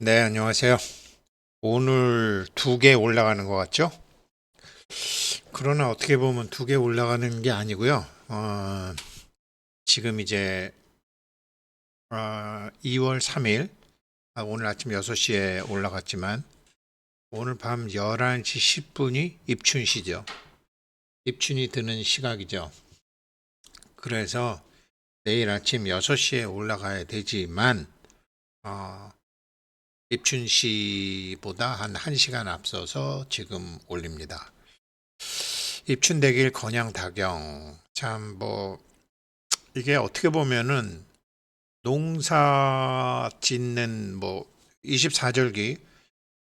네, 안녕하세요. 오늘 두 개 올라가는 것 같죠? 그러나 어떻게 보면 두 개 올라가는 게 아니고요. 지금 이제 2월 3일, 오늘 아침 6시에 올라갔지만 오늘 밤 11시 10분이 입춘시죠. 입춘이 드는 시각이죠. 그래서 내일 아침 6시에 올라가야 되지만 어, 입춘시보다 한 1시간 앞서서 지금 올립니다. 입춘대길 건양다경 참 이게 어떻게 보면은 농사 짓는 24절기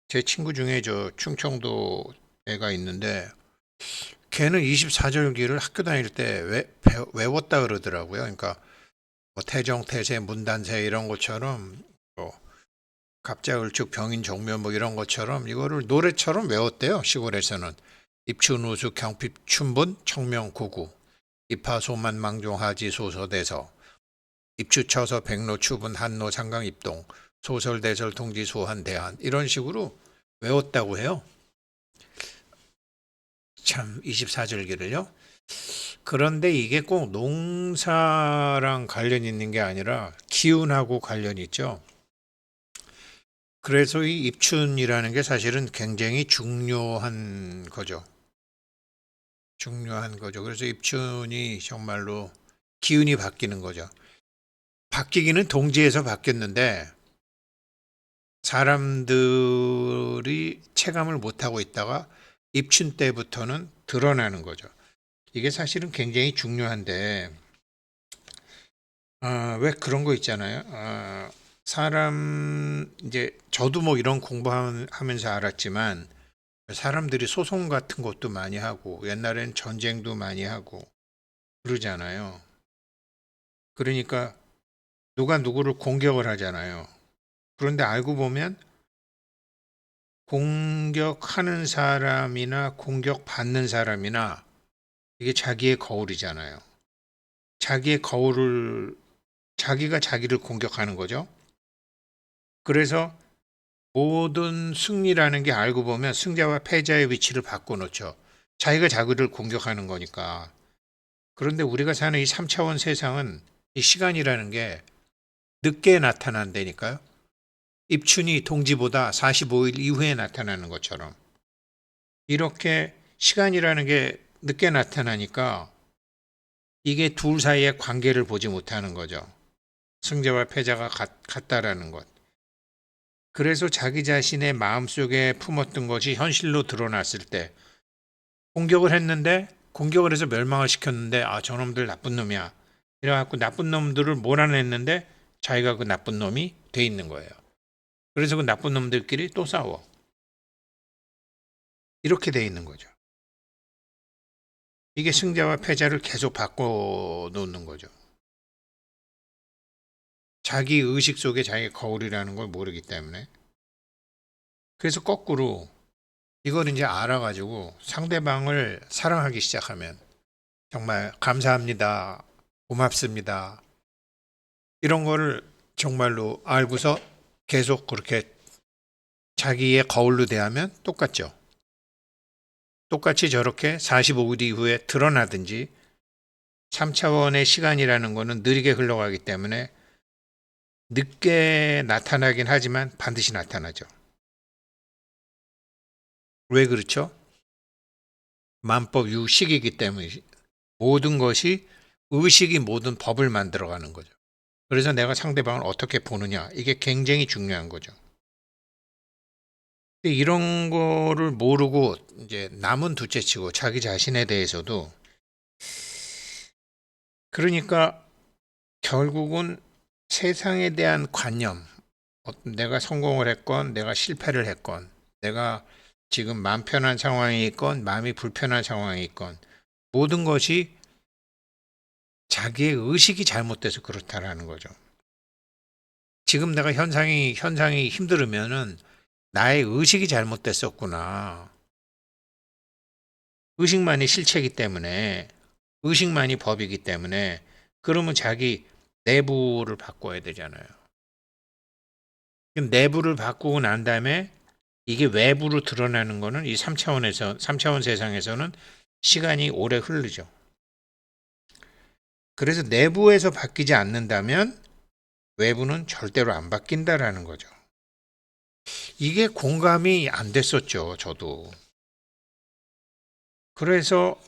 제 친구 중에 저 충청도 애가 있는데 걔는 24절기를 학교 다닐 때 외웠다 그러더라고요. 그러니까 태정태세 문단세 이런 것처럼 뭐 갑자을축 병인정묘 이런 것처럼 이거를 노래처럼 외웠대요. 시골에서는 입춘우수 경핍춘분 청명구구 입하소만 망종하지 소서대서 입추처서 백로추분 한노 상강입동 소설대설 통지 소한 대한 이런 식으로 외웠다고 해요. 참 24절기를요. 그런데 이게 꼭 농사랑 관련 있는 게 아니라 기운하고 관련이 있죠. 그래서 이 입춘이라는 게 사실은 굉장히 중요한 거죠. 중요한 거죠. 그래서 입춘이 정말로 기운이 바뀌는 거죠. 바뀌기는 동지에서 바뀌었는데 사람들이 체감을 못하고 있다가 입춘 때부터는 드러나는 거죠. 이게 사실은 굉장히 중요한데, 왜 그런 거 있잖아요. 이제 저도 이런 공부하면서 알았지만 사람들이 소송 같은 것도 많이 하고 옛날엔 전쟁도 많이 하고 그러잖아요. 그러니까 누가 누구를 공격을 하잖아요. 그런데 알고 보면 공격하는 사람이나 공격받는 사람이나 이게 자기의 거울이잖아요. 자기의 거울을, 자기가 자기를 공격하는 거죠. 그래서 모든 승리라는 게 알고 보면 승자와 패자의 위치를 바꿔놓죠. 자기가 자기를 공격하는 거니까. 그런데 우리가 사는 이 3차원 세상은 이 시간이라는 게 늦게 나타난다니까요. 입춘이 동지보다 45일 이후에 나타나는 것처럼. 이렇게 시간이라는 게 늦게 나타나니까 이게 둘 사이의 관계를 보지 못하는 거죠. 승자와 패자가 같다라는 것. 그래서 자기 자신의 마음속에 품었던 것이 현실로 드러났을 때 공격을 했는데 공격을 해서 멸망을 시켰는데 저놈들 나쁜 놈이야. 이래갖고 나쁜 놈들을 몰아냈는데 자기가 그 나쁜 놈이 돼 있는 거예요. 그래서 그 나쁜 놈들끼리 또 싸워. 이렇게 돼 있는 거죠. 이게 승자와 패자를 계속 바꿔놓는 거죠. 자기 의식 속에 자기 거울이라는 걸 모르기 때문에. 그래서 거꾸로 이걸 이제 알아가지고 상대방을 사랑하기 시작하면 정말 감사합니다. 고맙습니다. 이런 거를 정말로 알고서 계속 그렇게 자기의 거울로 대하면 똑같죠. 똑같이 저렇게 45일 이후에 드러나든지 3차원의 시간이라는 거는 느리게 흘러가기 때문에 늦게 나타나긴 하지만 반드시 나타나죠. 왜 그렇죠? 만법 유식이기 때문에 모든 것이 의식이 모든 법을 만들어가는 거죠. 그래서 내가 상대방을 어떻게 보느냐 이게 굉장히 중요한 거죠. 근데 이런 거를 모르고 이제 남은 둘째치고 자기 자신에 대해서도 그러니까 결국은 세상에 대한 관념, 내가 성공을 했건 내가 실패를 했건 내가 지금 마음 편한 상황이 있건 마음이 불편한 상황이 있건 모든 것이 자기의 의식이 잘못돼서 그렇다라는 거죠. 지금 내가 현상이 힘들으면은 나의 의식이 잘못됐었구나. 의식만이 실체이기 때문에, 의식만이 법이기 때문에, 그러면 자기 내부를 바꿔야 되잖아요. 내부를 바꾸고 난 다음에 이게 외부로 드러나는 거는 이 3차원 세상에서는 시간이 오래 흐르죠. 그래서 내부에서 바뀌지 않는다면 외부는 절대로 안 바뀐다라는 거죠. 이게 공감이 안 됐었죠, 저도. 그래서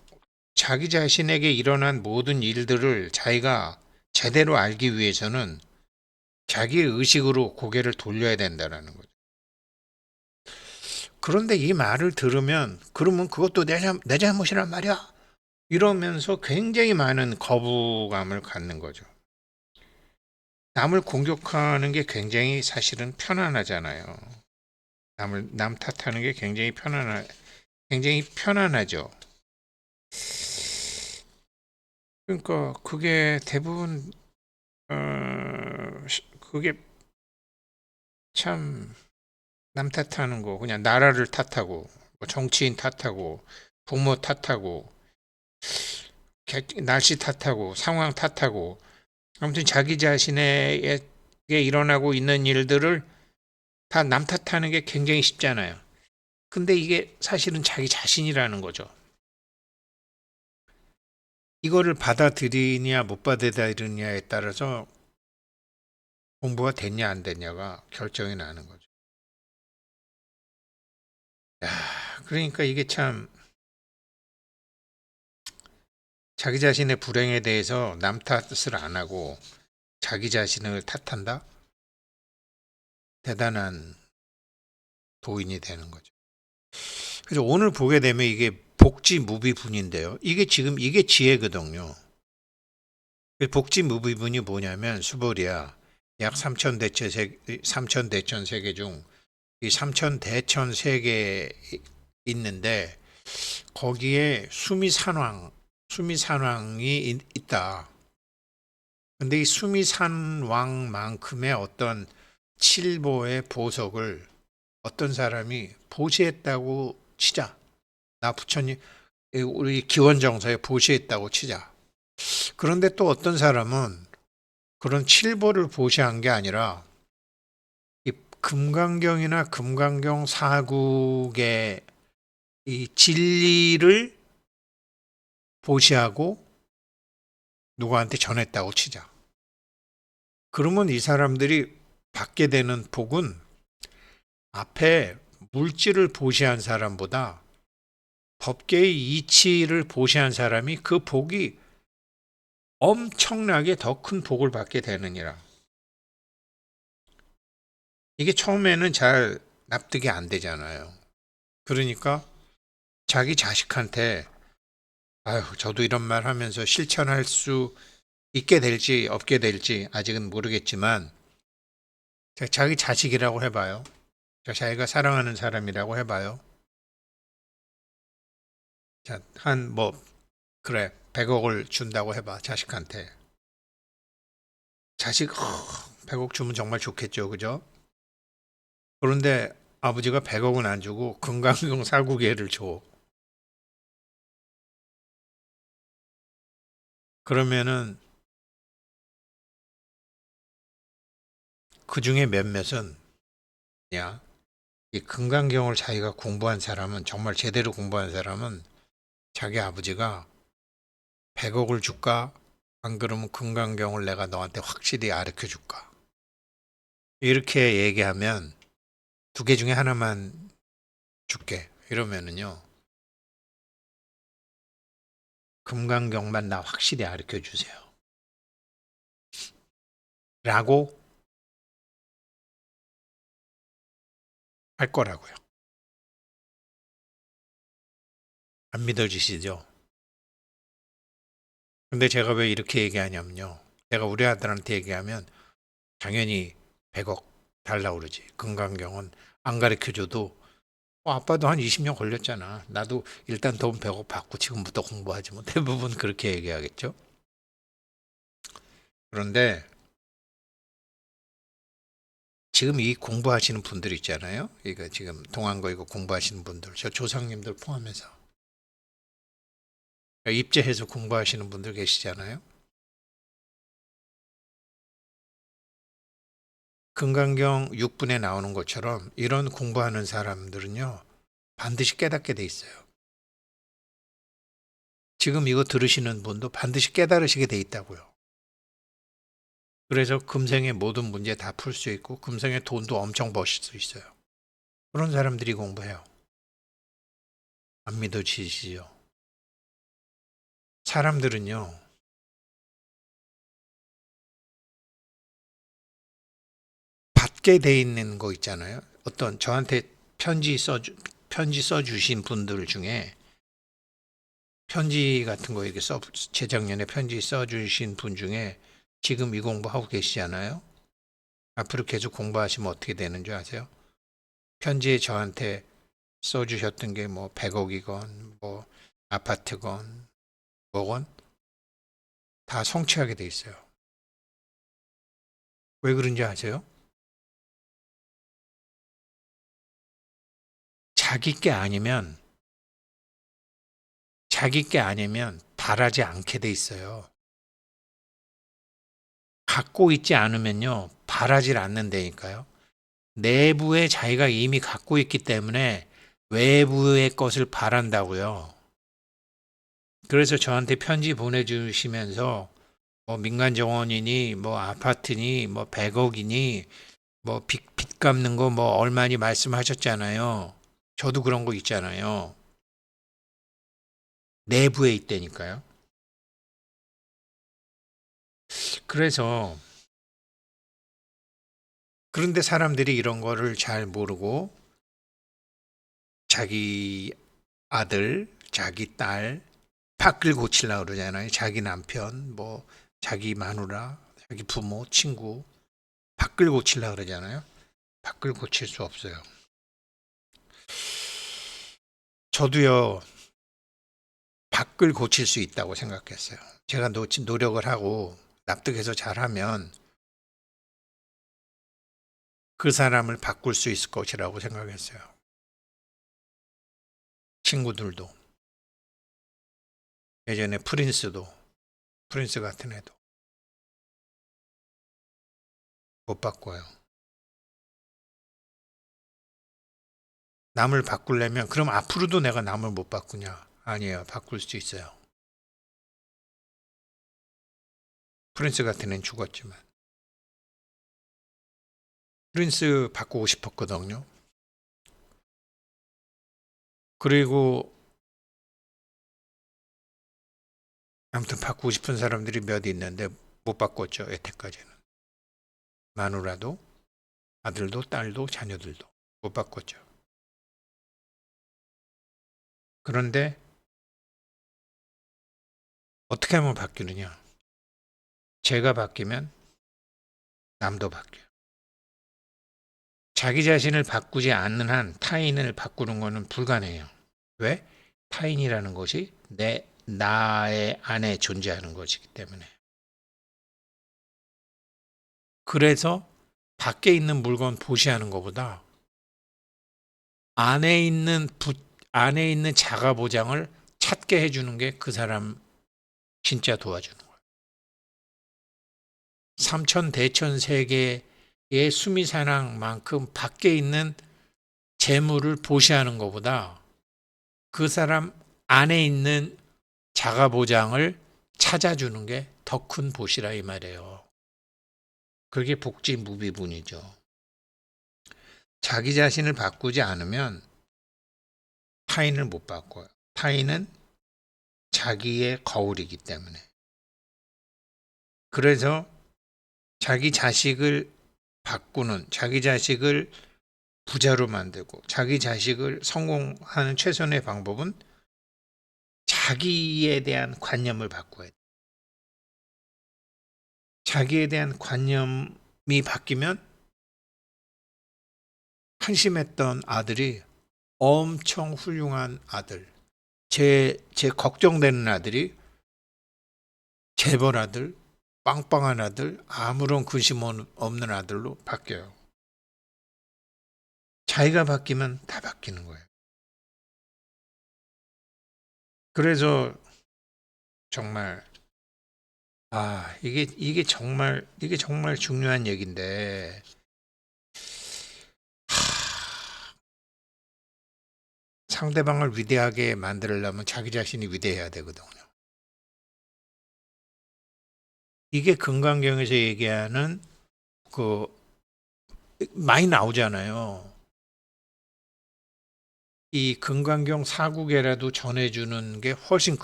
자기 자신에게 일어난 모든 일들을 자기가 제대로 알기 위해서는 자기의 의식으로 고개를 돌려야 된다는 거죠. 그런데 이 말을 들으면, 그러면 그것도 내 잘못이란 말이야, 이러면서 굉장히 많은 거부감을 갖는 거죠. 남을 공격하는 게 굉장히 사실은 편안하잖아요. 남 탓하는 게 굉장히 편안하죠. 그러니까 그게 대부분, 그게 참 남 탓하는 거, 그냥 나라를 탓하고, 뭐 정치인 탓하고, 부모 탓하고, 날씨 탓하고, 상황 탓하고, 아무튼 자기 자신에게 일어나고 있는 일들을 다 남 탓하는 게 굉장히 쉽잖아요. 근데 이게 사실은 자기 자신이라는 거죠. 이거를 받아들이냐 못 받아들이냐에 따라서 공부가 됐냐 안 됐냐가 결정이 나는 거죠. 야, 그러니까 이게 참 자기 자신의 불행에 대해서 남 탓을 안 하고 자기 자신을 탓한다? 대단한 도인이 되는 거죠. 그래서 오늘 보게 되면 이게 복지무비분인데요. 이게 지혜거든요. 복지무비분이 뭐냐면 수벌이야. 약 3천 대천 세계 중 이 3천 대천 세계 있는데 거기에 수미산왕이 있다. 근데 이 수미산왕만큼의 어떤 칠보의 보석을 어떤 사람이 보시했다고 치자. 나 부처님, 우리 기원정서에 보시했다고 치자. 그런데 또 어떤 사람은 그런 칠보를 보시한 게 아니라 이 금강경이나 금강경 사국의 이 진리를 보시하고 누구한테 전했다고 치자. 그러면 이 사람들이 받게 되는 복은 앞에 물질을 보시한 사람보다 법계의 이치를 보시한 사람이 그 복이 엄청나게 더 큰 복을 받게 되느니라. 이게 처음에는 잘 납득이 안 되잖아요. 그러니까 자기 자식한테 아유, 저도 이런 말 하면서 실천할 수 있게 될지 없게 될지 아직은 모르겠지만 자기 자식이라고 해봐요. 자기가 사랑하는 사람이라고 해봐요. 자, 그래, 100억을 준다고 해봐, 자식한테. 자식, 100억 주면 정말 좋겠죠, 그죠? 그런데 아버지가 100억은 안 주고 금강경 사국예를 줘. 그러면은 그 중에 몇몇은, 야, 이 금강경을 자기가 공부한 사람은, 정말 제대로 공부한 사람은 자기 아버지가 100억을 줄까? 안 그러면 금강경을 내가 너한테 확실히 가르쳐 줄까? 이렇게 얘기하면 두 개 중에 하나만 줄게. 이러면은요, 금강경만 나 확실히 가르쳐 주세요. 라고 할 거라고요. 안 믿어지시죠? 근데 제가 왜 이렇게 얘기하냐면요. 내가 우리 아들한테 얘기하면 당연히 100억 달라고 그러지. 금강경은 안 가르쳐 줘도 아빠도 한 20년 걸렸잖아. 나도 일단 돈 100억 받고 지금부터 공부하지 뭐. 대부분 그렇게 얘기하겠죠. 그런데 지금 이 공부하시는 분들 있잖아요. 이거 지금 동안거 이거 공부하시는 분들, 저 조상님들 포함해서 입제해서 공부하시는 분들 계시잖아요. 금강경 6분에 나오는 것처럼 이런 공부하는 사람들은요, 반드시 깨닫게 돼 있어요. 지금 이거 들으시는 분도 반드시 깨달으시게 돼 있다고요. 그래서 금생의 모든 문제 다 풀 수 있고 금생의 돈도 엄청 버실 수 있어요. 그런 사람들이 공부해요. 안 믿어지시죠? 사람들은요, 받게 돼 있는 거 있잖아요. 어떤 저한테 편지 써주신 분들 중에 편지 같은 거 이렇게 재작년에 편지 써주신 분 중에 지금 이 공부하고 계시잖아요. 앞으로 계속 공부하시면 어떻게 되는 줄 아세요? 편지에 저한테 써주셨던 게 뭐 100억이건 뭐 아파트건 뭐건 다 성취하게 돼 있어요. 왜 그런지 아세요? 자기 게 아니면 바라지 않게 돼 있어요. 갖고 있지 않으면요, 바라질 않는다니까요. 내부에 자기가 이미 갖고 있기 때문에 외부의 것을 바란다고요. 그래서 저한테 편지 보내주시면서 뭐 민간정원이니 뭐 아파트니 뭐 100억이니 뭐 빚 갚는 거 뭐 얼마니 말씀하셨잖아요. 저도 그런 거 있잖아요. 내부에 있다니까요. 그래서 그런데 사람들이 이런 거를 잘 모르고 자기 아들, 자기 딸 밖을 고치려고 그러잖아요. 자기 남편, 뭐 자기 마누라, 자기 부모, 친구 밖을 고치려고 그러잖아요. 밖을 고칠 수 없어요. 저도요, 밖을 고칠 수 있다고 생각했어요. 제가 노력을 하고 납득해서 잘하면 그 사람을 바꿀 수 있을 것이라고 생각했어요. 친구들도. 예전에 프린스 같은 애도 못 바꿔요. 남을 바꾸려면 그럼 앞으로도 내가 남을 못 바꾸냐? 아니에요. 바꿀 수 있어요. 프린스 같은 애는 죽었지만. 프린스 바꾸고 싶었거든요. 그리고 아무튼 바꾸고 싶은 사람들이 몇 있는데 못 바꿨죠. 여태까지는. 마누라도 아들도 딸도 자녀들도 못 바꿨죠. 그런데 어떻게 하면 바뀌느냐? 제가 바뀌면 남도 바뀌어요. 자기 자신을 바꾸지 않는 한 타인을 바꾸는 것은 불가능해요. 왜? 타인이라는 것이 나의 안에 존재하는 것이기 때문에. 그래서 밖에 있는 물건 보시하는 것보다 안에 있는 안에 있는 자가 보장을 찾게 해주는 게 그 사람 진짜 도와주는 거예요. 삼천 대천 세계의 수미사랑만큼 밖에 있는 재물을 보시하는 것보다 그 사람 안에 있는 자가 보장을 찾아주는 게 더 큰 보시라 이 말이에요. 그게 복지무비분이죠. 자기 자신을 바꾸지 않으면 타인을 못 바꿔요. 타인은 자기의 거울이기 때문에. 그래서 자기 자식을 바꾸는, 자기 자식을 부자로 만들고, 자기 자식을 성공하는 최선의 방법은 자기에 대한 관념을 바꿔야 돼. 자기에 대한 관념이 바뀌면 한심했던 아들이 엄청 훌륭한 아들, 제 걱정되는 아들이 재벌 아들, 빵빵한 아들, 아무런 근심 없는 아들로 바뀌어요. 자기가 바뀌면 다 바뀌는 거예요. 그래서 정말 이게 정말 중요한 얘기인데 상대방을 위대하게 만들려면 자기 자신이 위대해야 되거든요. 이게 금강경에서 얘기하는 그 많이 나오잖아요. 이 금강경 사국에라도 전해주는 게 훨씬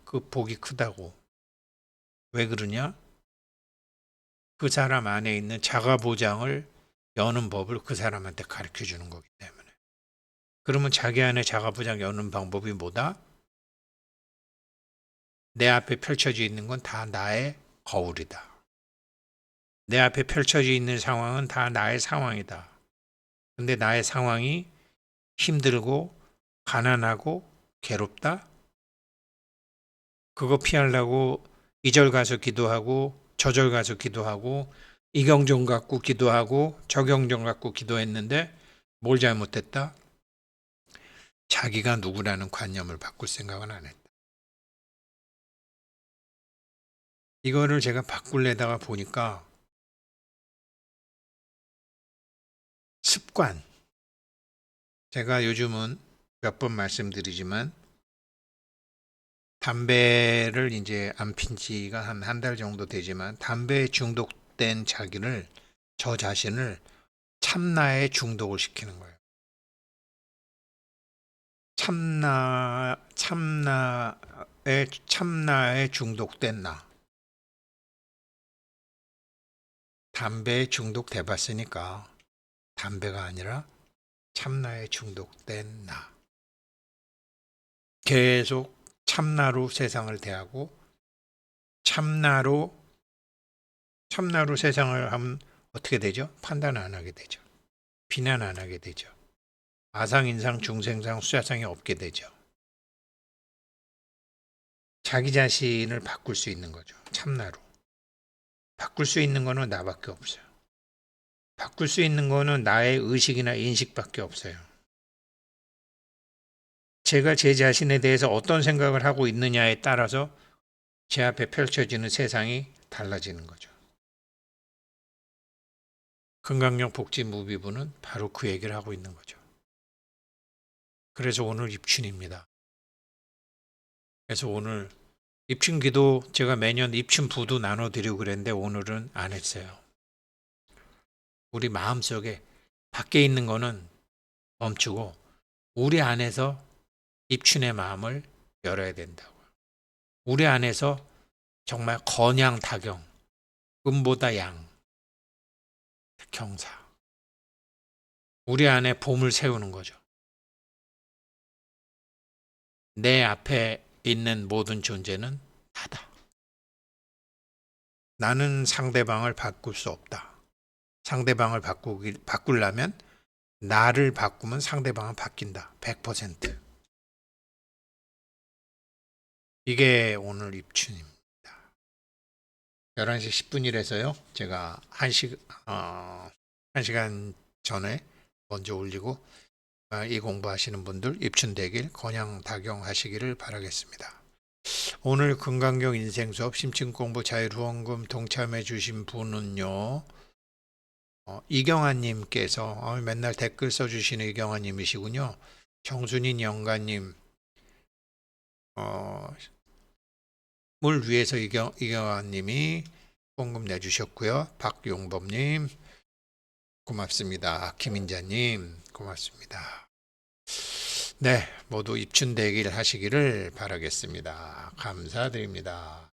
그 복이 크다고. 왜 그러냐? 그 사람 안에 있는 자가보장을 여는 법을 그 사람한테 가르쳐 주는 거기 때문에. 그러면 자기 안에 자가보장 여는 방법이 뭐다? 내 앞에 펼쳐져 있는 건 다 나의 거울이다. 내 앞에 펼쳐져 있는 상황은 다 나의 상황이다. 근데 나의 상황이 힘들고 가난하고 괴롭다? 그거 피하려고 이 절 가서 기도하고 저 절 가서 기도하고 이 경전 갖고 기도하고 저 경전 갖고 기도했는데 뭘 잘못했다? 자기가 누구라는 관념을 바꿀 생각은 안 했다. 이거를 제가 바꾸려다가 보니까 습관. 제가 요즘은 몇 번 말씀드리지만 담배를 이제 안 핀 지가 한 달 정도 되지만 담배에 중독된 저 자신을 참나에 중독을 시키는 거예요. 참나에 중독된 나. 담배에 중독돼 봤으니까 담배가 아니라 참나에 중독된 나. 계속 참나로 세상을 대하고 참나로 세상을 하면 어떻게 되죠? 판단 안 하게 되죠. 비난 안 하게 되죠. 아상, 인상, 중생상, 수자상이 없게 되죠. 자기 자신을 바꿀 수 있는 거죠. 참나로. 바꿀 수 있는 거는 나밖에 없어요. 바꿀 수 있는 거는 나의 의식이나 인식밖에 없어요. 제가 제 자신에 대해서 어떤 생각을 하고 있느냐에 따라서 제 앞에 펼쳐지는 세상이 달라지는 거죠. 금강경 복지무비부는 바로 그 얘기를 하고 있는 거죠. 그래서 오늘 입춘입니다. 그래서 오늘 입춘기도 제가 매년 입춘부도 나눠드리고 그랬는데 오늘은 안 했어요. 우리 마음속에 밖에 있는 거는 멈추고 우리 안에서 입춘의 마음을 열어야 된다고요. 우리 안에서 정말 건양다경, 음보다 양, 경사. 우리 안에 봄을 세우는 거죠. 내 앞에 있는 모든 존재는 나다. 나는 상대방을 바꿀 수 없다. 상대방을 바꾸려면 나를 바꾸면 상대방은 바뀐다. 100%. 이게 오늘 입춘입니다. 11시 10분이라서요. 제가 1시간 전에 먼저 올리고 이 공부하시는 분들 입춘되길 건양다경 하시기를 바라겠습니다. 오늘 금강경 인생수업 심층공부 자율후원금 동참해 주신 분은요. 이경아님께서 맨날 댓글 써주시는 이경아님이시군요. 정순인 영가님 물 위해서 이경아님이 후원금 내주셨고요. 박용범님 고맙습니다. 김인자님 고맙습니다. 네, 모두 입춘대길 하시기를 바라겠습니다. 감사드립니다.